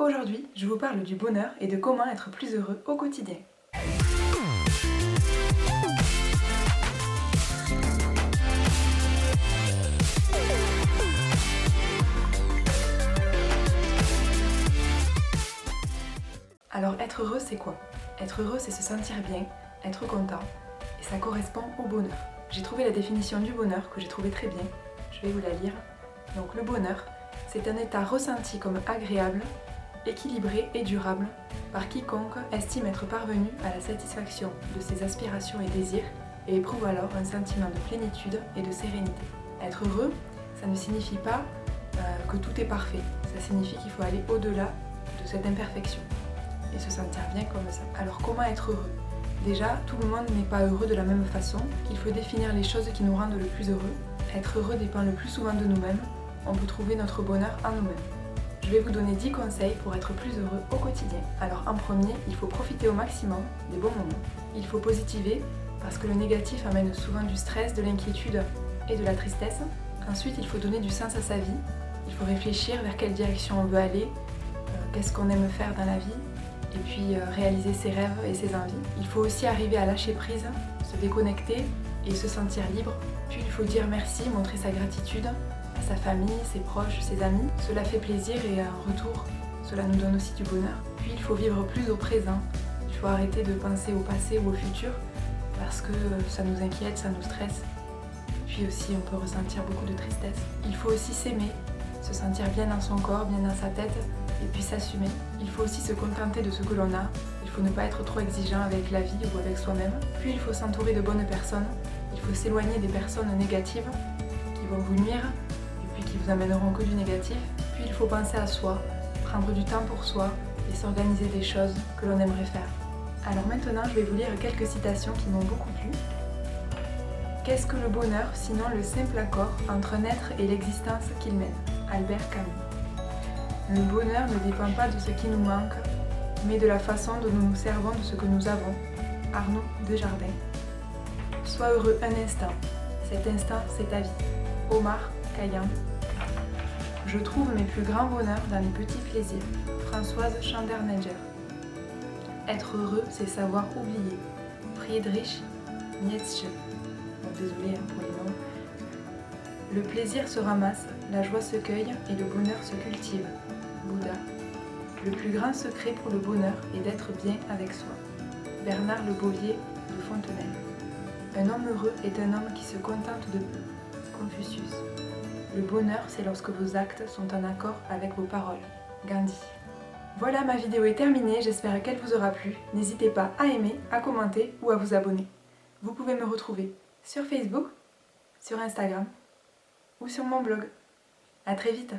Aujourd'hui, je vous parle du bonheur et de comment être plus heureux au quotidien. Alors être heureux, c'est quoi? Être heureux, c'est se sentir bien, être content, et ça correspond au bonheur. J'ai trouvé la définition du bonheur que j'ai trouvée très bien, je vais vous la lire. Donc le bonheur, c'est un état ressenti comme agréable, équilibré et durable par quiconque estime être parvenu à la satisfaction de ses aspirations et désirs et éprouve alors un sentiment de plénitude et de sérénité. Être heureux, ça ne signifie pas que tout est parfait, ça signifie qu'il faut aller au-delà de cette imperfection et se sentir bien comme ça. Alors comment être heureux? Déjà, tout le monde n'est pas heureux de la même façon, qu'il faut définir les choses qui nous rendent le plus heureux. Être heureux dépend le plus souvent de nous-mêmes, on peut trouver notre bonheur en nous-mêmes. Je vais vous donner 10 conseils pour être plus heureux au quotidien. Alors en premier, il faut profiter au maximum des bons moments. Il faut positiver parce que le négatif amène souvent du stress, de l'inquiétude et de la tristesse. Ensuite, il faut donner du sens à sa vie. Il faut réfléchir vers quelle direction on veut aller, qu'est-ce qu'on aime faire dans la vie, et puis réaliser ses rêves et ses envies. Il faut aussi arriver à lâcher prise, se déconnecter et se sentir libre. Puis il faut dire merci, montrer sa gratitude à sa famille, ses proches, ses amis. Cela fait plaisir et en retour, cela nous donne aussi du bonheur. Puis il faut vivre plus au présent. Il faut arrêter de penser au passé ou au futur parce que ça nous inquiète, ça nous stresse. Puis aussi on peut ressentir beaucoup de tristesse. Il faut aussi s'aimer, se sentir bien dans son corps, bien dans sa tête et puis s'assumer. Il faut aussi se contenter de ce que l'on a. Il faut ne pas être trop exigeant avec la vie ou avec soi-même. Puis il faut s'entourer de bonnes personnes. Il faut s'éloigner des personnes négatives qui vont vous nuire et puis qui vous amèneront que du négatif. Puis il faut penser à soi, prendre du temps pour soi et s'organiser des choses que l'on aimerait faire. Alors maintenant, je vais vous lire quelques citations qui m'ont beaucoup plu. Qu'est-ce que le bonheur sinon le simple accord entre un être et l'existence qu'il mène? Albert Camus. Le bonheur ne dépend pas de ce qui nous manque, mais de la façon dont nous nous servons de ce que nous avons. Arnaud Desjardins. Sois heureux un instant, cet instant c'est ta vie. Omar Khayyam. Je trouve mes plus grands bonheurs dans les petits plaisirs. Françoise Chandernegger. Être heureux, c'est savoir oublier. Friedrich Nietzsche. Désolée pour les noms. Le plaisir se ramasse, la joie se cueille et le bonheur se cultive. Bouddha. Le plus grand secret pour le bonheur est d'être bien avec soi. Bernard Le Bovier de Fontenelle. Un homme heureux est un homme qui se contente de peu. Confucius. Le bonheur, c'est lorsque vos actes sont en accord avec vos paroles. Gandhi. Voilà, ma vidéo est terminée, j'espère qu'elle vous aura plu. N'hésitez pas à aimer, à commenter ou à vous abonner. Vous pouvez me retrouver sur Facebook, sur Instagram ou sur mon blog. À très vite!